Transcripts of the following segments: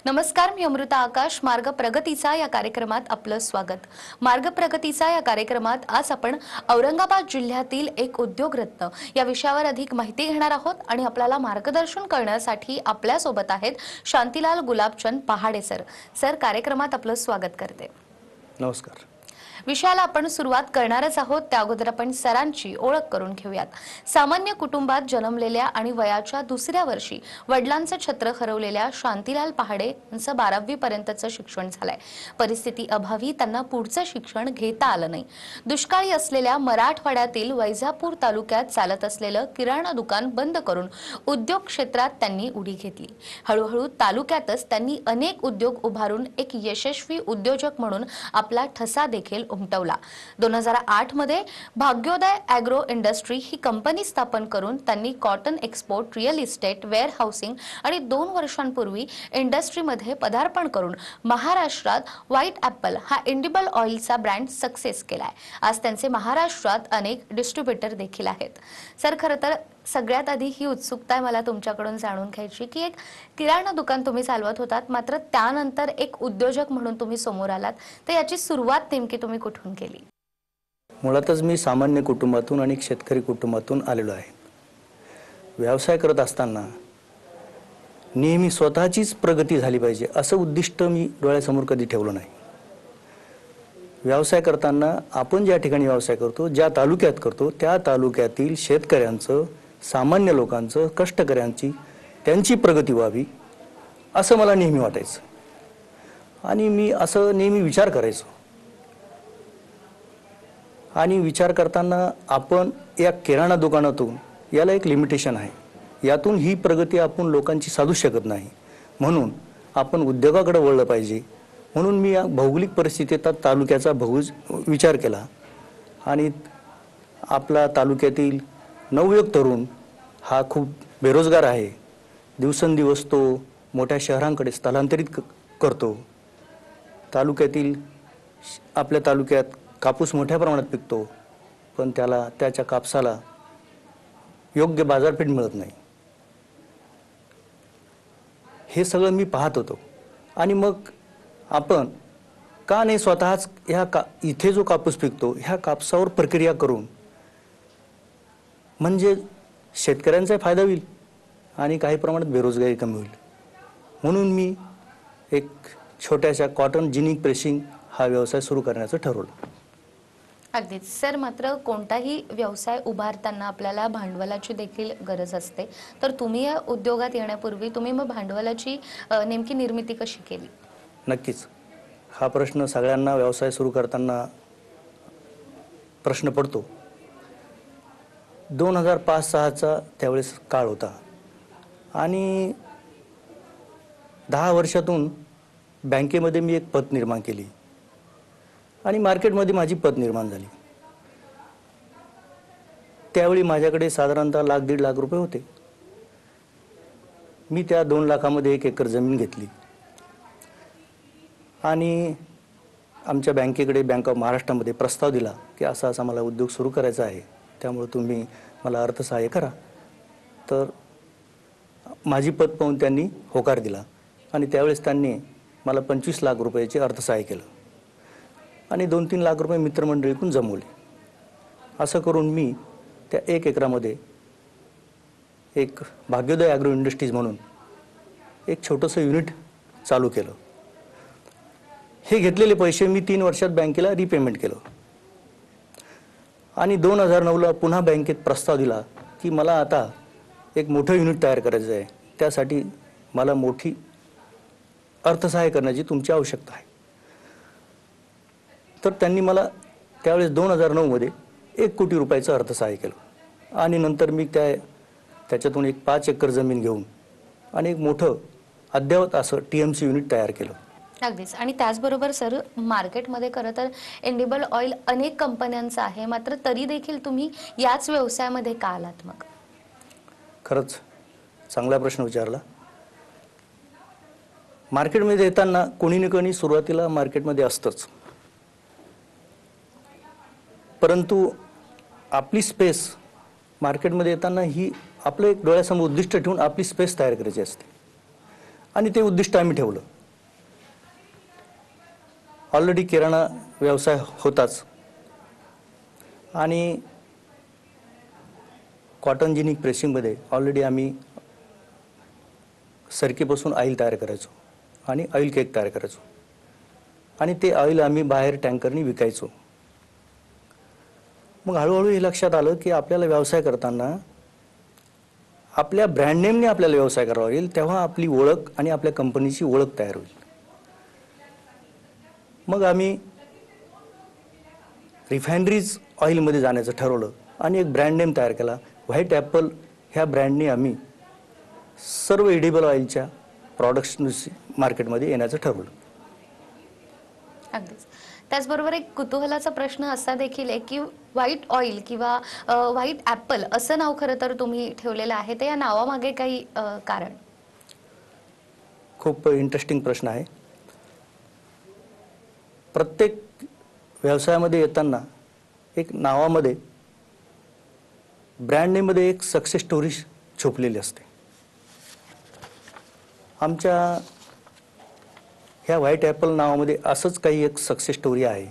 नमस्कार, मी अमृता आकाश. मार्ग प्रगतीचा या कार्यक्रमात आपलं स्वागत. मार्ग प्रगतीचा या कार्यक्रमात आज आपण औरंगाबाद जिल्ह्यातील एक उद्योगरत्न या विषयावर अधिक माहिती घेणार आहोत आणि आपल्याला मार्गदर्शन करण्यासाठी आपल्या सोबत आहेत शांतीलाल गुलाबचंद पहाडे सर. सर, कार्यक्रमात आपलं स्वागत करते. नमस्कार. विषयाला आपण सुरुवात करणारच आहोत. त्या अगोदर आपण सरांची ओळख करून घेऊयात. सामान्य कुटुंबात जन्मलेल्या आणि वयाच्या दुसऱ्या वर्षी वडिलांचं छत्र हरवलेल्या शांतीलाल पहाडे यांचं 12वी पर्यंतचं शिक्षण झालंय. परिस्थिती अभावी त्यांना पुढचं शिक्षण घेता आलं नाही. दुष्काळी असलेल्या मराठवाड्यातील वैजापूर तालुक्यात चालत असलेलं किराणा दुकान बंद करून उद्योग क्षेत्रात त्यांनी उडी घेतली. हळूहळू तालुक्यातच त्यांनी अनेक उद्योग उभारून एक यशस्वी उद्योजक म्हणून आपला ठसा देखील उमटवला. 2008 मध्ये भाग्योदय ॲग्रो इंडस्ट्री ही कंपनी स्थापन करून त्यांनी cotton export, real estate, warehousing आणि 2 वर्षांपूर्वी इंडस्ट्रीमध्ये पदार्पण करून महाराष्ट्रात व्हाईट ॲपल हा इंडिबल ऑइलचा ब्रँड सक्सेस केलाय. आज त्यांचे महाराष्ट्रात अनेक डिस्ट्रीब्युटर देखील आहेत. सर, खरं तर सगळ्यात आधी ही उत्सुकता आहे मला तुमच्याकडून जाणून घ्यायची की एक किराणा दुकान तुम्ही चालवत होतात, मात्र त्यानंतर एक उद्योजक म्हणून तुम्ही समोर आलात, तर याची सुरुवात नेमकी तुम्ही कुठून केली? मुळातच मी सामान्य कुटुंबातून आणि शेतकरी कुटुंबातून आलेलो आहे. व्यवसाय करत असताना नेहमी स्वतःचीच प्रगती झाली पाहिजे असं उद्दिष्ट मी डोळ्यासमोर कधी ठेवलं नाही. व्यवसाय करताना आपण ज्या ठिकाणी व्यवसाय करतो, ज्या तालुक्यात करतो, त्या तालुक्यातील शेतकऱ्यांचं, सामान्य लोकांचं, कष्टकऱ्यांची त्यांची प्रगती व्हावी असं मला नेहमी वाटायचं आणि मी असं नेहमी विचार करायचो. आणि विचार करताना आपण या किराणा दुकानातून याला एक लिमिटेशन आहे, यातून ही प्रगती आपण लोकांची साधू शकत नाही, म्हणून आपण उद्योगाकडे वळलं पाहिजे. म्हणून मी या भौगोलिक परिस्थितीत तालुक्याचा विचार केला आणि आपला तालुक्यातील नवयुवक तरुण हा खूप बेरोजगार आहे. दिवसेंदिवस तो मोठ्या शहरांकडे स्थलांतरित करतो. आपल्या तालुक्यात कापूस मोठ्या प्रमाणात पिकतो, पण त्याच्या कापसाला योग्य बाजारपेठ मिळत नाही. हे सगळं मी पाहत होतो आणि मग आपण का नाही स्वतःच इथे जो कापूस पिकतो ह्या कापसावर प्रक्रिया करून, म्हणजे शेतकऱ्यांचा फायदा होईल आणि काही प्रमाणात बेरोजगारी कमी होईल. म्हणून मी एक छोट्याशा कॉटन जिनिंग प्रेसिंग हा व्यवसाय सुरू करण्याचं ठरवलं. अगदीच सर, मात्र कोणताही व्यवसाय उभारताना आपल्याला भांडवलाची देखील गरज असते. तर तुम्ही या उद्योगात येण्यापूर्वी तुम्ही मग भांडवलाची नेमकी निर्मिती कशी केली? नक्कीच हा प्रश्न सगळ्यांना व्यवसाय सुरू करताना प्रश्न पडतो. 2005-06चा त्यावेळेस काळ होता आणि 10 वर्षातून बँकेमध्ये मी एक पत निर्माण केली आणि मार्केटमध्ये माझी पत निर्माण झाली. त्यावेळी माझ्याकडे साधारणतः $1,00,000-1.5 लाख रुपये होते. मी त्या 2 लाखामध्ये 1 एकर जमीन घेतली आणि आमच्या बँकेकडे बँक ऑफ महाराष्ट्रामध्ये प्रस्ताव दिला की असा मला उद्योग सुरू करायचा आहे, त्यामुळे तुम्ही मला अर्थसहाय्य करा. तर माझी पत पाहून त्यांनी होकार दिला आणि त्यावेळेस त्यांनी मला 25 लाख रुपयाचे अर्थसहाय्य केलं आणि 2-3 लाख रुपये मित्रमंडळीकडून जमवले. असं करून मी त्या 1 एकरामध्ये एक भाग्योदय ॲग्रो इंडस्ट्रीज म्हणून एक छोटंसं युनिट चालू केलं. हे घेतलेले पैसे मी 3 वर्षात बँकेला रिपेमेंट केलं आणि 2009ला पुन्हा बँकेत प्रस्ताव दिला की मला आता एक मोठं युनिट तयार करायचं आहे, त्यासाठी मला मोठी अर्थसहाय्य करण्याची तुमची आवश्यकता आहे. तर त्यांनी मला त्यावेळेस 2009मध्ये 1 कोटी रुपयाचं अर्थसहाय्य केलं आणि नंतर मी त्याच्यातून एक 5 एकर जमीन घेऊन आणि एक मोठं अद्ययावत असं TMC युनिट तयार केलं. अगदीच. आणि त्याचबरोबर सर, मार्केटमध्ये खरं तर इंडिबल ऑइल अनेक कंपन्यांचं आहे, मात्र तरी देखील तुम्ही याच व्यवसायामध्ये का आलात? मग खरंच चांगला प्रश्न विचारला. मार्केटमध्ये येताना कोणी ना कोणी सुरुवातीला मार्केटमध्ये असतंच, परंतु आपली स्पेस मार्केटमध्ये येताना ही आपलं एक डोळ्यासमोर उद्दिष्ट ठेवून आपली स्पेस तयार करायची असते आणि ते उद्दिष्ट आम्ही ठेवलं ऑलरेडी किराणा व्यवसाय होताच आणि कॉटन जिनिक प्रेसिंगमध्ये ऑलरेडी आम्ही सरकीपासून ऑइल तयार करायचो आणि ऑइल केक तयार करायचो आणि ते ऑइल आम्ही बाहेर टँकरनी विकायचो. मग हळूहळू हे लक्षात आलं की आपल्याला व्यवसाय करताना आपल्या ब्रँड नेमने आपल्याला व्यवसाय करावा लागेल, तेव्हा आपली ओळख आणि आपल्या कंपनीची ओळख तयार होईल. मग आम्ही रिफायनरीज ऑइलमध्ये जाण्याचं ठरवलं आणि एक ब्रँड नेम तयार केला. व्हाईट ॲपल ह्या ब्रँडने आम्ही सर्व एडिबल ऑइलच्या प्रॉडक्ट्स मार्केटमध्ये येण्याचं ठरवलं. अगदीच. त्याचबरोबर एक कुतूहलाचा प्रश्न असा देखील आहे की व्हाईट ऑइल किंवा व्हाईट ॲपल असं नाव खरं तर तुम्ही ठेवलेलं आहे, तर या नावामागे काही कारण? खूप इंटरेस्टिंग प्रश्न आहे. प्रत्येक व्यवसायामध्ये येताना एक नावामध्ये ब्रँड नेममध्ये एक सक्सेस स्टोरी छुपलेली असते. आमच्या ह्या व्हाईट ॲपल नावामध्ये असंच काही एक सक्सेस स्टोरी आहे.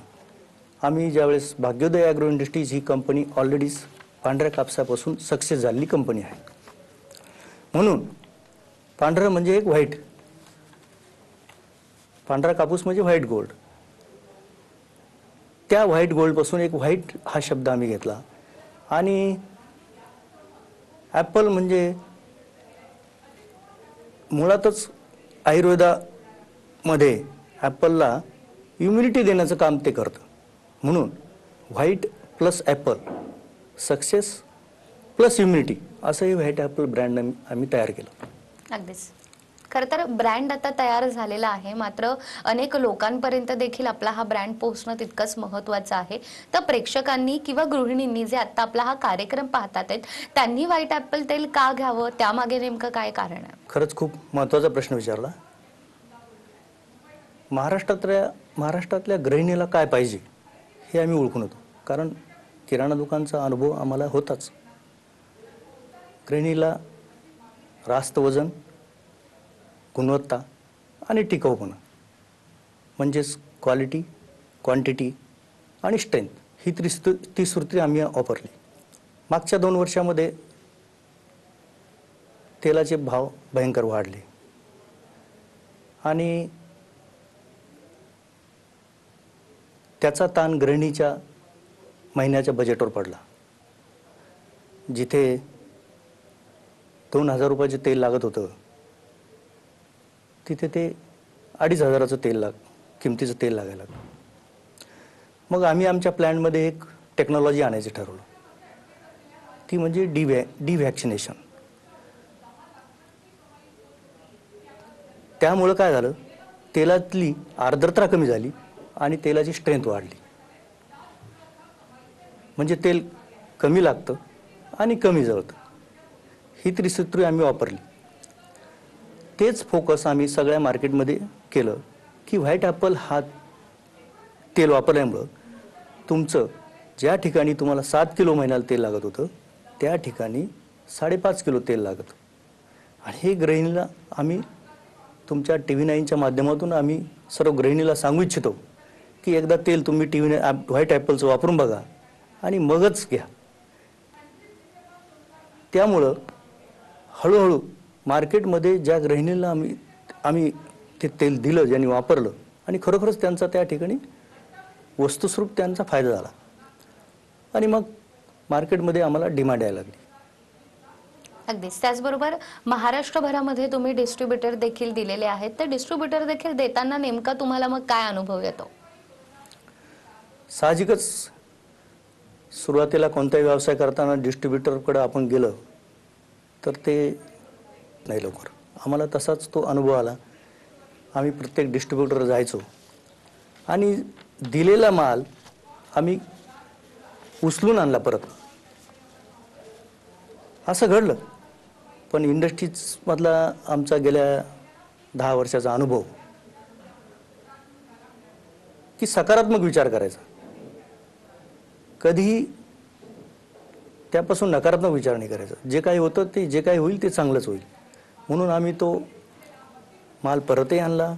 आम्ही ज्यावेळेस भाग्योदय ॲग्रो इंडस्ट्रीज ही कंपनी ऑलरेडीच पांढऱ्या कापसापासून सक्सेस झालेली कंपनी आहे. म्हणून पांढरं म्हणजे एक व्हाईट, पांढरा कापूस म्हणजे व्हाईट गोल्ड. त्या व्हाईट गोल्डपासून एक व्हाईट हा शब्द आम्ही घेतला आणि ॲपल म्हणजे मुळातच आयुर्वेदामध्ये ॲपलला इम्युनिटी देण्याचं काम ते करतं. म्हणून white plus Apple, success plus immunity असं हे व्हाईट ॲपल ब्रँड आम्ही तयार केलं. अगदीच. खरं तर ब्रँड आता तयार झालेला आहे, मात्र अनेक लोकांपर्यंत देखील आपला हा ब्रँड पोहोचणं तितकंच महत्त्वाचं आहे. तर प्रेक्षकांनी किंवा गृहिणींनी जे आता आपला हा कार्यक्रम पाहतात आहेत, त्यांनी व्हाईट ॲपल तेल का घ्यावं, त्यामागे नेमकं काय कारण आहे? खरंच खूप महत्त्वाचा प्रश्न विचारला. महाराष्ट्रातल्या गृहिणीला काय पाहिजे हे आम्ही ओळखून होतो, कारण किराणा दुकानचा अनुभव आम्हाला होताच. गृहिणीला रास्त वजन, गुणवत्ता आणि टिकाऊपणा म्हणजेच क्वालिटी, क्वांटिटी आणि स्ट्रेंथ ही त्रिसूत्री आम्ही वापरली. मागच्या 2 वर्षामध्ये तेलाचे भाव भयंकर वाढले आणि त्याचा ताण गृहिणीच्या महिन्याच्या बजेटवर पडला. जिथे 2,000 रुपयाचे तेल लागत होतं, तिथे ते 2,500चं किमतीचं तेल लागायला लागलं. मग आम्ही आमच्या प्लॅनमध्ये एक टेक्नॉलॉजी आणायचं ठरवलं, ती म्हणजे डिव्हॅक्सिनेशन. त्यामुळं काय झालं, तेलातली आर्द्रता कमी झाली आणि तेलाची स्ट्रेंथ वाढली. म्हणजे तेल कमी लागतं आणि कमी जळतं. ही त्रिसूत्री आम्ही वापरली. तेच फोकस आम्ही सगळ्या मार्केटमध्ये केलं की व्हाईट ॲपल हा तेल वापरल्यामुळं तुमचं ज्या ठिकाणी तुम्हाला 7 किलो महिन्याला तेल लागत होतं, त्या ठिकाणी 5.5 किलो तेल लागतं. आणि हे गृहिणीला आम्ही तुमच्या TV9च्या माध्यमातून आम्ही सर्व गृहिणीला सांगू इच्छितो की एकदा तेल तुम्ही व्हाईट ॲपलचं वापरून बघा आणि मगच घ्या. त्यामुळं हळूहळू मार्केटमध्ये ज्या गृहिणीला आम्ही ते तेल दिलं, ज्यांनी वापरलं आणि खरोखरच त्यांचा त्या ठिकाणी वस्तुस्वरूप त्यांचा फायदा झाला आणि मग मार्केटमध्ये आम्हाला डिमांड यायला लागली. अगदीच. त्याचबरोबर महाराष्ट्रभरामध्ये तुम्ही डिस्ट्रीब्युटर देखील दिलेले आहेत, तर डिस्ट्रीब्युटर देखील देताना नेमका तुम्हाला मग काय अनुभव येतो? साहजिकच सुरुवातीला कोणताही व्यवसाय करताना डिस्ट्रीब्युटरकडे आपण गेलं तर ते नाही लवकर. आम्हाला तसाच तो अनुभव आला. आम्ही प्रत्येक डिस्ट्रीब्युटर जायचो आणि दिलेला माल आम्ही उचलून आणला परत. असं घडलं. पण इंडस्ट्रीजमधला आमचा गेल्या 10 वर्षाचा अनुभव की सकारात्मक विचार करायचा, कधीही त्यापासून नकारात्मक विचार नाही करायचा. जे काही होतं ते जे काही होईल ते चांगलंच होईल. म्हणून आम्ही तो माल परतही आणला,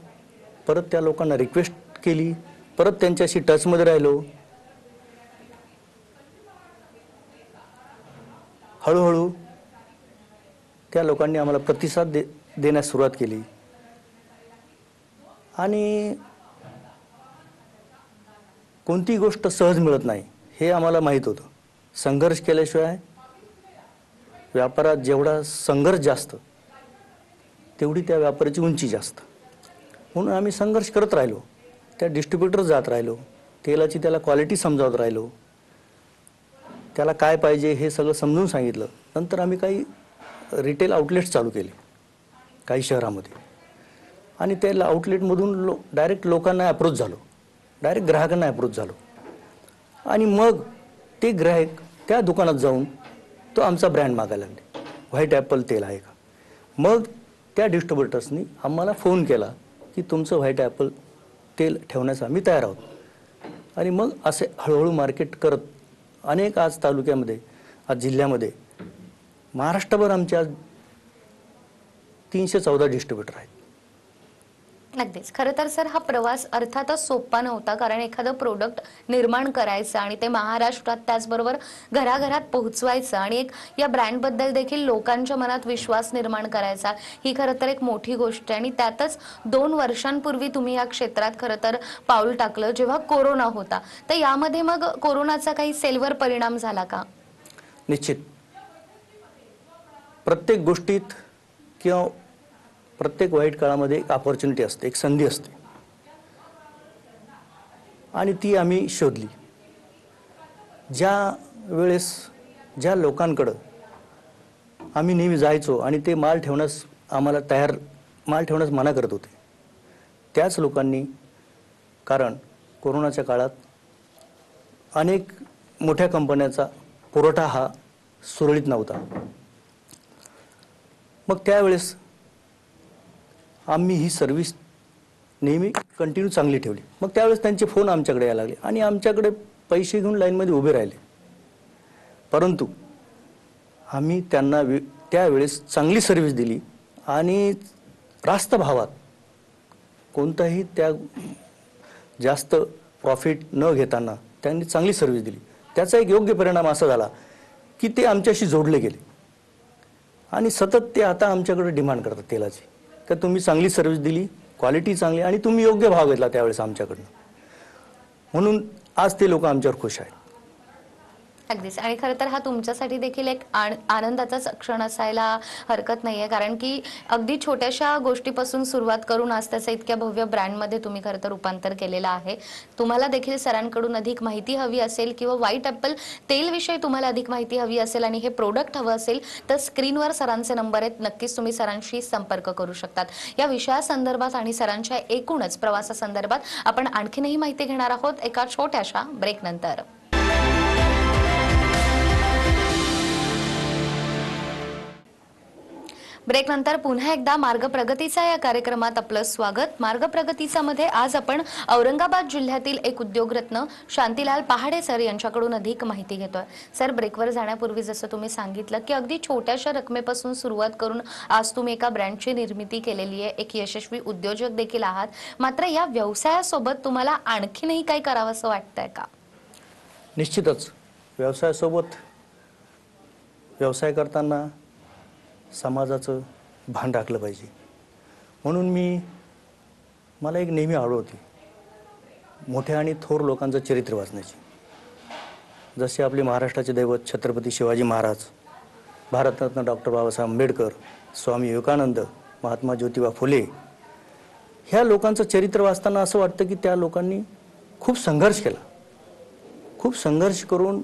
परत त्या लोकांना रिक्वेस्ट केली परत त्यांच्याशी टचमध्ये राहिलो. हळूहळू त्या लोकांनी आम्हाला प्रतिसाद देण्यास सुरुवात केली आणि कोणती गोष्ट सहज मिळत नाही हे आम्हाला माहीत होतं. संघर्ष केल्याशिवाय व्यापारात जेवढा संघर्ष जास्त तेवढी त्या व्यापाराची उंची जास्त. म्हणून आम्ही संघर्ष करत राहिलो. त्या डिस्ट्रीब्युटर जात राहिलो, तेलाची त्याला क्वालिटी समजावत राहिलो, त्याला काय पाहिजे हे सगळं समजून सांगितलं. नंतर आम्ही काही रिटेल आउटलेट्स चालू केले काही शहरामध्ये आणि त्या आउटलेटमधून डायरेक्ट लोकांना अप्रोच झालो, डायरेक्ट ग्राहकांना अप्रोच झालो आणि मग ते ग्राहक त्या दुकानात जाऊन तो आमचा ब्रँड मागायला लागले, व्हाईट ॲपल तेल आहे का. मग त्या डिस्ट्रीब्युटर्सनी आम्हाला फोन केला की तुमचं व्हाईट ॲपल तेल ठेवण्यास आम्ही तयार आहोत आणि मग असे हळूहळू मार्केट करत अनेक आज तालुक्यामध्ये, आज जिल्ह्यामध्ये, महाराष्ट्रभर आमच्या 314 डिस्ट्रीब्युटर आहेत. अगदीच. खरं तर सर हा प्रवास अर्थातच सोपा नव्हता, कारण एखादं प्रोडक्ट निर्माण करायचं आणि ते महाराष्ट्रात त्याचबरोबर घराघरात पोहोचवायचं आणि एक या ब्रँडबद्दल देखील लोकांच्या मनात विश्वास निर्माण करायचा, ही खरं तर एक मोठी गोष्ट आहे. आणि त्यातच 2 वर्षांपूर्वी तुम्ही या क्षेत्रात खरं तर पाऊल टाकलं जेव्हा कोरोना होता. तर यामध्ये मग कोरोनाचा काही सेलवर परिणाम झाला का? निश्चित. प्रत्येक गोष्टीत किंवा प्रत्येक वाईट काळामध्ये एक अपॉर्च्युनिटी असते, एक संधी असते आणि ती आम्ही शोधली. ज्या वेळेस ज्या लोकांकडं आम्ही नेहमी जायचो आणि ते माल ठेवण्यास आम्हाला माल ठेवण्यास मना करत होते, त्याच लोकांनी, कारण कोरोनाच्या काळात अनेक मोठ्या कंपन्यांचा पुरवठा हा सुरळीत नव्हता. मग त्यावेळेस आम्ही ही सर्व्हिस नेहमी कंटिन्यू चांगली ठेवली. मग त्यावेळेस त्यांचे फोन आमच्याकडे यायला लागले आणि आमच्याकडे पैसे घेऊन लाईनमध्ये उभे राहिले. परंतु आम्ही त्यांना त्यावेळेस चांगली सर्व्हिस दिली आणि रास्त भावात, कोणताही त्या जास्त प्रॉफिट न घेताना त्यांनी चांगली सर्व्हिस दिली. त्याचा एक योग्य परिणाम असा झाला की ते आमच्याशी जोडले गेले आणि सतत ते आता आमच्याकडे डिमांड करतात तेलाची, तर तुम्ही चांगली सर्व्हिस दिली, क्वालिटी चांगली आणि तुम्ही योग्य भाव घेतला त्यावेळेस आमच्याकडनं. म्हणून आज ते लोक आमच्यावर खुश आहेत. अगदीच. आणि खरं तर हा तुमच्यासाठी देखील एक आनंदाचाच क्षण असायला हरकत नाहीये, कारण की अगदी छोट्याशा गोष्टीपासून सुरुवात करून आज त्याचं इतक्या भव्य ब्रँडमध्ये तुम्ही खरं तर रूपांतर केलेलं आहे. तुम्हाला देखील सरांकडून अधिक माहिती हवी असेल किंवा व्हाईट ॲपल तेलविषयी तुम्हाला अधिक माहिती हवी असेल आणि हे प्रोडक्ट हवं असेल तर स्क्रीनवर सरांचे नंबर आहेत, नक्कीच तुम्ही सरांशी संपर्क करू शकतात. या विषयासंदर्भात आणि सरांच्या एकूणच प्रवासासंदर्भात आपण आणखीनही माहिती घेणार आहोत एका छोट्याशा ब्रेकनंतर. ब्रेक नंतर पुन्हा एकदा मार्ग प्रगतीचा या कार्यक्रमात आपलं स्वागत. मार्ग प्रगतीचा मध्ये आज आपण औरंगाबाद जिल्ह्यातील एक उद्योगरत्न शांतीलाल पहाडे सर यांच्याकडून अधिक माहिती घेतोय. सर, ब्रेकवर जाण्यापूर्वी जसं तुम्ही सांगितलं की अगदी छोट्याशा रकमेपासून सुरुवात करून आज तुम्ही एका ब्रँडची निर्मिती केलेली आहे, एक यशस्वी उद्योजक देखील आहात. मात्र या व्यवसायासोबत तुम्हाला आणखीनही काही करावंसं वाटतंय का? निश्चितच. व्यवसायासोबत व्यवसाय करताना समाजाचं भान राखलं पाहिजे. म्हणून मला एक नेहमी आवड होती मोठ्या आणि थोर लोकांचं चरित्र वाचण्याची. जसे आपले महाराष्ट्राचे दैवत छत्रपती शिवाजी महाराज, भारतरत्न डॉक्टर बाबासाहेब आंबेडकर, स्वामी विवेकानंद, महात्मा ज्योतिबा फुले, ह्या लोकांचं चरित्र वाचताना असं वाटतं की त्या लोकांनी खूप संघर्ष केला, खूप संघर्ष करून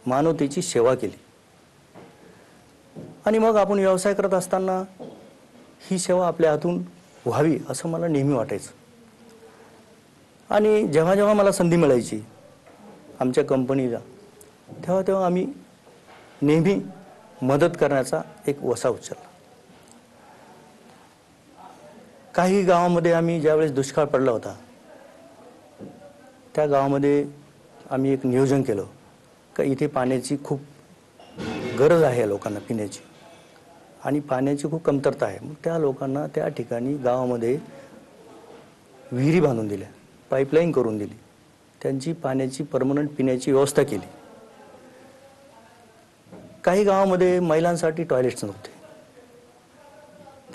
मानवतेची सेवा केली आणि मग आपण व्यवसाय करत असताना ही सेवा आपल्या हातून व्हावी असं मला नेहमी वाटायचं. आणि जेव्हा जेव्हा मला संधी मिळायची आमच्या कंपनीला, तेव्हा तेव्हा आम्ही नेहमी मदत करण्याचा एक वसा उचलला. काही गावामध्ये आम्ही ज्यावेळेस दुष्काळ पडला होता त्या गावामध्ये आम्ही एक नियोजन केलं का इथे पाण्याची खूप गरज आहे लोकांना पिण्याची आणि पाण्याची खूप कमतरता आहे. मग त्या लोकांना त्या ठिकाणी गावामध्ये विहिरी बांधून दिल्या, पाईपलाईन करून दिली त्यांची पाण्याची परमनंट पिण्याची व्यवस्था केली. काही गावामध्ये महिलांसाठी टॉयलेट्स नव्हते.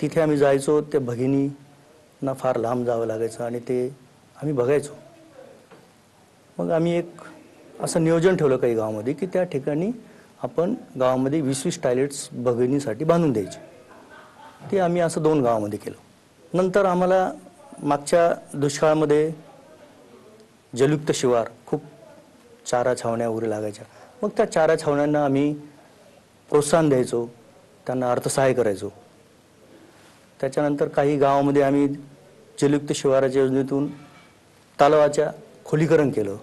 तिथे आम्ही जायचो, त्या भगिनींना फार लांब जावं लागायचं आणि ते आम्ही बघायचो. मग आम्ही एक असं नियोजन ठेवलं काही गावामध्ये की त्या ठिकाणी आपण गावामध्ये 20-20 टॉयलेट्स भगिनीसाठी बांधून द्यायचे. ते आम्ही असं 2 गावामध्ये केलं. नंतर आम्हाला मागच्या दुष्काळामध्ये जलयुक्त शिवार खूप चारा छावण्या वगैरे लागायच्या. मग त्या चारा छावण्यांना आम्ही प्रोत्साहन द्यायचो, त्यांना अर्थसहाय्य करायचो. त्याच्यानंतर काही गावामध्ये आम्ही जलयुक्त शिवाराच्या योजनेतून तलावाच्या खोलीकरण केलं.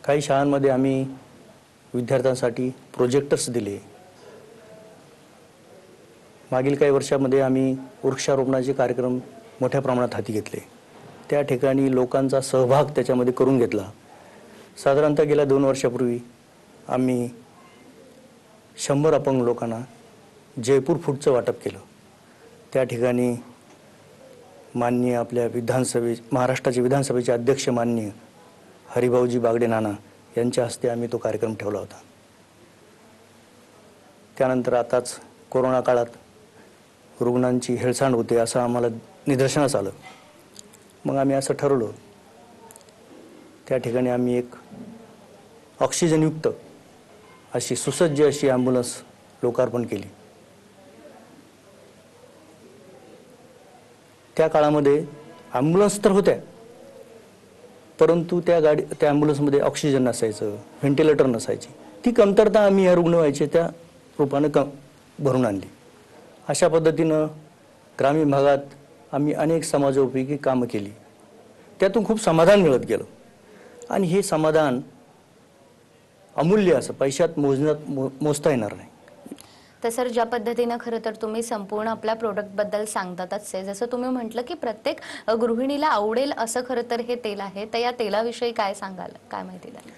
काही शाळांमध्ये आम्ही विद्यार्थ्यांसाठी प्रोजेक्टर्स दिले. मागील काही वर्षामध्ये आम्ही वृक्षारोपणाचे कार्यक्रम मोठ्या प्रमाणात हाती घेतले. त्या ठिकाणी लोकांचा सहभाग त्याच्यामध्ये करून घेतला. साधारणतः गेल्या 2 वर्षापूर्वी आम्ही 100 अपंग लोकांना जयपूर फूडचं वाटप केलं. त्या ठिकाणी माननीय आपल्या महाराष्ट्राचे विधानसभेचे अध्यक्ष माननीय हरिभाऊजी बागडे नाना यांच्या हस्ते आम्ही तो कार्यक्रम ठेवला होता. त्यानंतर आताच कोरोना काळात रुग्णांची हेळसांड होते असं आम्हाला निदर्शनास आलं. मग आम्ही असं ठरवलं, त्या ठिकाणी आम्ही एक ऑक्सिजनयुक्त अशी सुसज्ज अशी ॲम्ब्युलन्स लोकार्पण केली. त्या काळामध्ये ॲम्ब्युलन्स तर होत्या, परंतु त्या ॲम्ब्युलन्समध्ये ऑक्सिजन नसायचं, व्हेंटिलेटर नसायची. ती कमतरता आम्ही या रुग्णवाहिकेच्या त्या रूपानं भरून आणली. अशा पद्धतीनं ग्रामीण भागात आम्ही अनेक समाजोपयोगी कामं केली. त्यातून खूप समाधान मिळत गेलं आणि हे समाधान अमूल्य असं पैशात मोजता येणार नाही. तर सर, ज्या पद्धतीनं खरं तर तुम्ही संपूर्ण आपल्या प्रोडक्टबद्दल सांगतातच आहे, जसं तुम्ही म्हटलं की प्रत्येक गृहिणीला आवडेल असं खरं तर हे तेल आहे, तर या तेलाविषयी काय सांगाल, काय माहिती द्याल?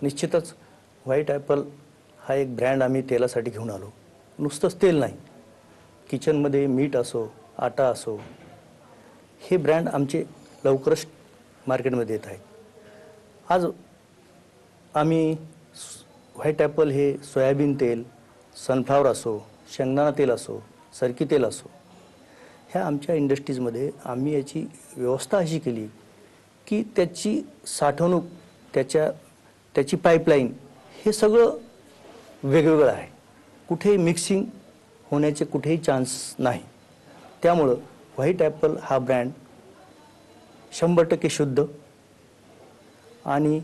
निश्चितच व्हाईट ॲपल हा एक ब्रँड आम्ही तेलासाठी घेऊन आलो. नुसतंच तेल नाही, किचनमध्ये मीठ असो, आटा असो, हे ब्रँड आमचे लवकरच मार्केटमध्ये येत आहेत. आज आम्ही व्हाईट ॲपल हे सोयाबीन तेल, सनफ्लावर असो, शेंगदाणा तेल असो, सरकी तेल असो, ह्या आमच्या इंडस्ट्रीजमध्ये आम्ही याची व्यवस्था अशी केली की त्याची साठवणूक, त्याची पाईपलाईन हे सगळं वेगवेगळं आहे. कुठेही मिक्सिंग होण्याचे कुठेही चान्स नाही. त्यामुळं व्हाईट ॲपल हा ब्रँड 100% शुद्ध आणि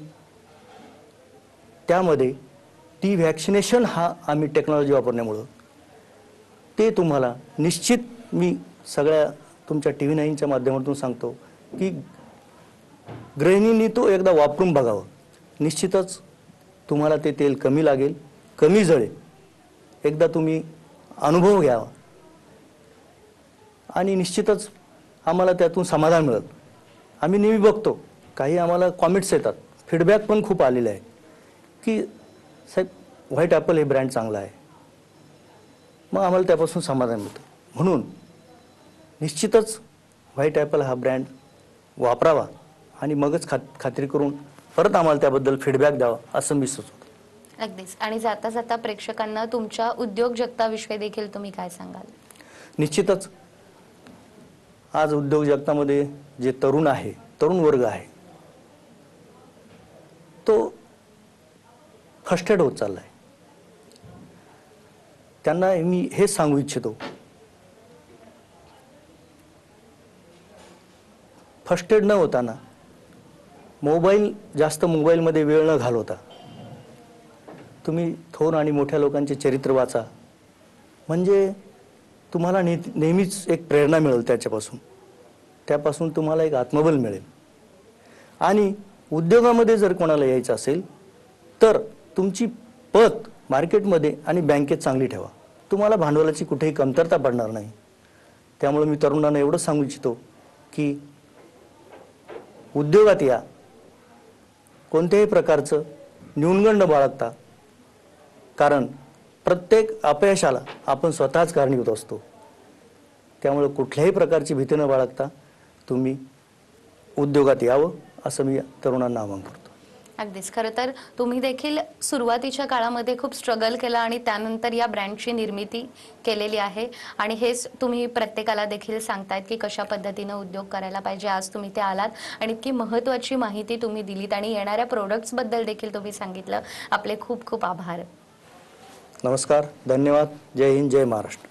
त्यामध्ये टी व्हॅक्सिनेशन हा आम्ही टेक्नॉलॉजी वापरण्यामुळं ते तुम्हाला निश्चित, मी सगळ्या तुमच्या TV 9च्या माध्यमातून सांगतो की गृहिणींनी तो एकदा वापरून बघावं. निश्चितच तुम्हाला ते तेल कमी लागेल, कमी जळेल. एकदा तुम्ही अनुभव घ्यावा आणि निश्चितच आम्हाला त्यातून समाधान मिळेल. आम्ही नेहमी बघतो, काही आम्हाला कॉमेंट्स येतात, फीडबॅक पण खूप आलेले आहे की साहेब व्हाईट ॲपल हे ब्रँड चांगला आहे. मग आम्हाला त्यापासून समाधान मिळतं. म्हणून निश्चितच व्हाईट ॲपल हा ब्रँड वापरावा आणि मगच खात्री करून परत आम्हाला त्याबद्दल फीडबॅक द्यावा असं मी सुचवतो. अगदीच. आणि जाता जाता प्रेक्षकांना तुमच्या उद्योग जगताविषयी देखील तुम्ही काय सांगाल? निश्चितच आज उद्योग जगतामध्ये जे तरुण वर्ग आहे तो फ्रस्ट्रेट होत चालला आहे. त्यांना मी हेच सांगू इच्छितो, फ्रस्ट्रेट न होताना जास्त मोबाईलमध्ये वेळ न घालवता तुम्ही थोर आणि मोठ्या लोकांचे चरित्र वाचा. म्हणजे तुम्हाला नेहमीच एक प्रेरणा मिळेल त्यापासून तुम्हाला एक आत्मबल मिळेल. आणि उद्योगामध्ये जर कोणाला यायचं असेल तर तुमची पत मार्केटमध्ये आणि बँकेत चांगली ठेवा. तुम्हाला भांडवलाची कुठेही कमतरता पडणार नाही. त्यामुळे मी तरुणांना एवढंच सांगू इच्छितो की उद्योगात या, कोणत्याही प्रकारचं न्यूनगंड बाळगता, कारण प्रत्येक अपयशाला आपण स्वतःच कारणीभूत असतो. त्यामुळे कुठल्याही प्रकारची भीती न बाळगता तुम्ही उद्योगात यावं असं मी तरुणांना आवाहन करतो. अगदीच. खरं तर तुम्ही देखील सुरुवातीच्या काळामध्ये खूप स्ट्रगल केलं आणि त्यानंतर या ब्रँडची निर्मिती केलेली आहे आणि हेच तुम्ही प्रत्येकाला देखील सांगतायत की कशा पद्धतीनं उद्योग करायला पाहिजे. आज तुम्ही ते आलात आणि इतकी महत्त्वाची माहिती तुम्ही दिलीत आणि येणाऱ्या प्रोडक्ट्सबद्दल देखील तुम्ही सांगितलं. आपले खूप खूप आभार. नमस्कार, धन्यवाद. जय हिंद, जय महाराष्ट्र.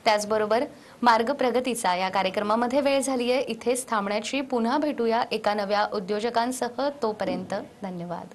त्याचबरोबर मार्ग प्रगतीचा या कार्यक्रमामध्ये वेळ झाली आहे इथेच थांबण्याची. पुन्हा भेटूया एका नव्या उद्योजकांसह. तोपर्यंत धन्यवाद.